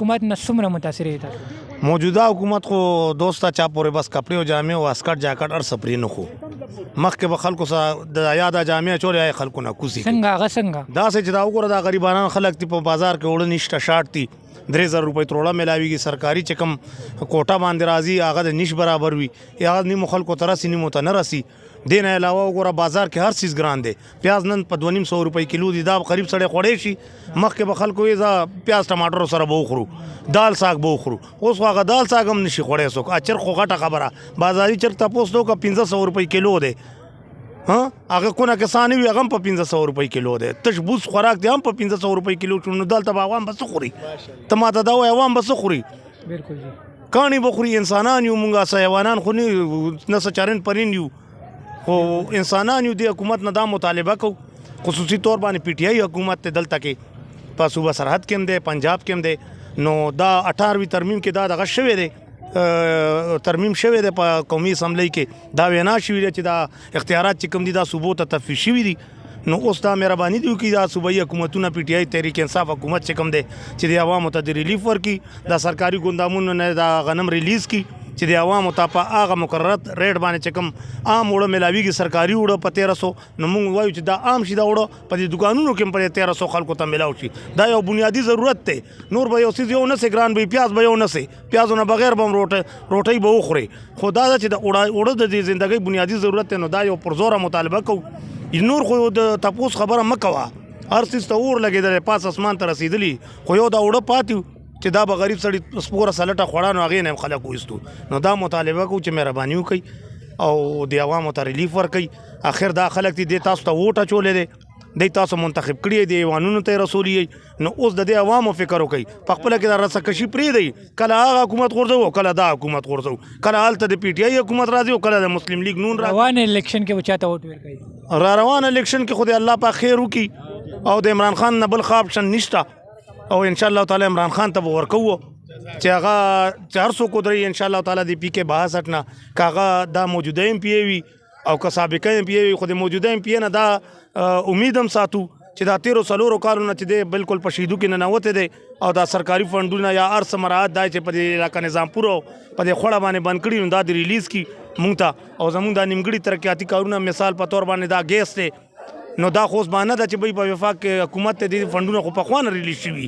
حکومت نه څومره متاثر یې تاسو؟ موجوده حکومت خو دوسته چا پورې بس کپړې او جامې او اسکټ جاکټ هر څه پرې نه خو مخکې به خلکو سره د یاده جامې چولې خلکو نه کوسي څنګه هغه څنګه داسې چې دا وګوره دا غریبانان خلک دي په بازار کې وړه نشته شاټ دي 3000 روپۍ تروړه ملاویږي سرکاري چې کوم کوټه باندې راځي هغه د نش برابر وي یا نیمو خلکو ته رسي نیمو ته نه رسي دې نه علاوه وګوره بازار کې هر څیز ګران دی پیاز نن په 250 روپۍ کیلو دي دا قریب سړی خوړی شي مخکې به خلکو یې پیاز ټماټر سره به وخورو دال ساګ به وخورو اوس خو هغه دال ساګ هم نشي خوړی څوک اچر خو غټه خبره بازاري چرګ تپوس نو که 1500 روپۍ کیلو دی هغه کونه کسان وي هغه په 1500 روپۍ کیلو دی تش بوس خوراک دی هم په 1500 روپۍ کیلو نو دلته به عوام بس خوري ته ماته دا وایي عوام بس خوري بالکل جی کانی بخوري انسانان یو مونږه حیوانان خو نه سچارن پرین یو خو انسانان یو د حکومت نه دا مطالبه کو خصوصي طور باندې پی ټی آی حکومت ته دلته کې په صوبه سرحد کې هم دی پنجاب کې هم دی نو دا 18وی ترمیم کې دا دغه شوی دی ترمیم شوی دی په قومي اسمبلی کې دا وینا شوی دی چې دا اختیارات چې کوم دي دا صوبو ته تفویض شوي دي نو اوس دا مهرباني دی وکړي دا صوبایي حکومتونه پی ټی آی تحریک انصاف حکومت چې کوم دی چې د عوامو ته د ریلیف ورکړي دا سرکاري ګوندامونو نه دا غنم ریلیز کړي چې د عوامو ته په هغه مقرره ریټ باندې چې کوم عام وړه ملاویږي سرکاري وړه په 1300 نو موږ وایو چې دا عام شي دا وړه په دې دکانونو کې په 1300 خلکو ته ملاو شي دا یو بنیادی ضرورت دی نور به یو څیز یو نه سي ګران به پیاز به یو نه سي پیازونه بغیر به روټۍ به وخوري خو دا چې د وړه د ژوندۍ بنیادی ضرورت دی نو دا یو پرزوره مطالبه کوو نور خو د تپوس خبره مکوه هر څیز ته اور لګېدلی پاس اسمان ته رسېدلي خو یو دا وړه پاتې چې دا به غریب سړي سپوره سلټه خوړه نو هغې نه هم خلک وایستو نو دا مطالبه کوو چې مهرباني وکړئ او د عوامو ته ریلیف ورکړئ اخر دا خلک دي دی تاسو ته ووټ اچولی دی دی تاسو منتخب کړي دی ایوانونو ته یې رسولي نو اوس د دې عوامو فکر وکړئ په خپله کې دا رسکشي پرېږدئ کله هغه حکومت غورځوو کله دا حکومت غورځوو کله هلته د پی ټی آی حکومت راځي او کله د مسلم لیگ نون راځي روان الیکشن کې به چاته ووټ ورکوئ را روان الیکشن کې خو د الله پاک خیر وکړي او د عمران خان نه بل ښه آپشن نشته او ان شاء الله تعالی عمران خان ته به ورکوو چې هغه 400 ودرېږي ان شاء الله تعالی د پی کې 62 نه که هغه دا موجوده ایم پی وي او که سابقه ایم پی وي خو د موجوده ایم پی نه دا امید هم ساتو چې دا 13 کالونه چې دی بالکل په شهیدو کې ننوتې دی او دا سرکاري فنډونه یا هر څه مراعات دی چې په دې علاقه نظامپور او په دې خوړه باندې بند کړي نو دا د ریلیز کړي مونږ ته او زمونږ دا نیمګړي ترقیاتي کارونه مثال په طور باندې دا ګیس دی نو دا خو بهانه ده چې په وفاق کې حکومت ته د فنډونه خو پخوا نه ریلیز شوي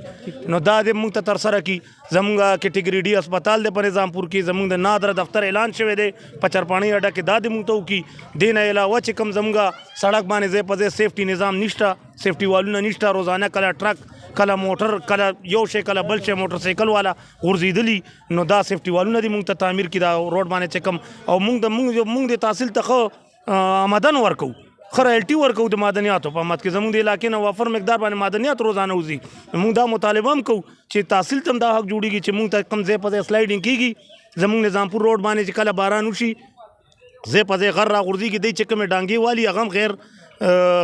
نو دا د موږ ته ترسره کړي زموږ کیټګري ډي هسپتال دی په نظامپور کې زموږ د نادره دفتر اعلان شوی دی په چرپاڼۍ اډه کې دا د موږ ته وکړي دې نه علاوه چې کوم زموږ سړک باندې ځای په ځای سیفټي نظام نشته سیفټي والونه نشته روزانه کله ټرک کله موټر کله یو شی کله بل شی موټر سایکل والا غورځېدلي نو دا سیفټي والونه دي موږ ته تعمیر کړي دا روډ باندې چې کوم او موږ د تحصیل ته ښه آمدن ورکوو ښه رایلټي ورکوو د معدنیاتو په مت کې زموږ د علاقې نه وافر مقدار باندې معدنیات روزانه وځي موږ دا مطالبه هم کوو چې تحصیل ته هم دا حق جوړېږي چې موږ ته کوم ځای په ځای سلایډینګ کېږي زموږ نظامپور روډ باندې چې کله باران وشي ځای په ځای غر راغورځېږي دی چې کومې ډانګې والي هغه هم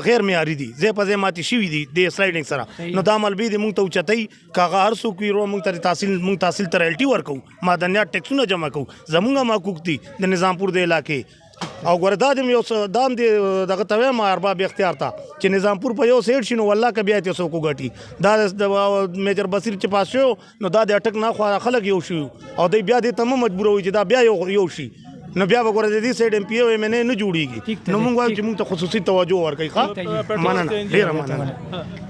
غیر معیاري دي ځای په ځای ماتې شوي دي د سلایډینګ سره نو دا ملبې دې موږ ته اوچتوي که هغه هر څوک وي موږ تحصیل ته رایلټي ورکوو معدنیات ټیکسونه جمع کوو زموږ هم حقوق دي د نظامپور د علاقې او ګوره دا د یو دام دی دغه ته وایم ارباب اختیار ته چې نظامپور په یو سیټ شي نو والله که بیا یې څوک وګټي دا د میجر بصیر چې پاس شو نو دا د اټک نه خوا خلک یو شي او دی بیا دې ته مه مجبوروي چې دا بیا یو شي نو بیا به ګوره د دې سایډ ایم پی او ایم ان اے نه جوړېږي نو موږ وایو چې موږ ته خصوصي توجه ورکړئ ښه مننه ډېره مننه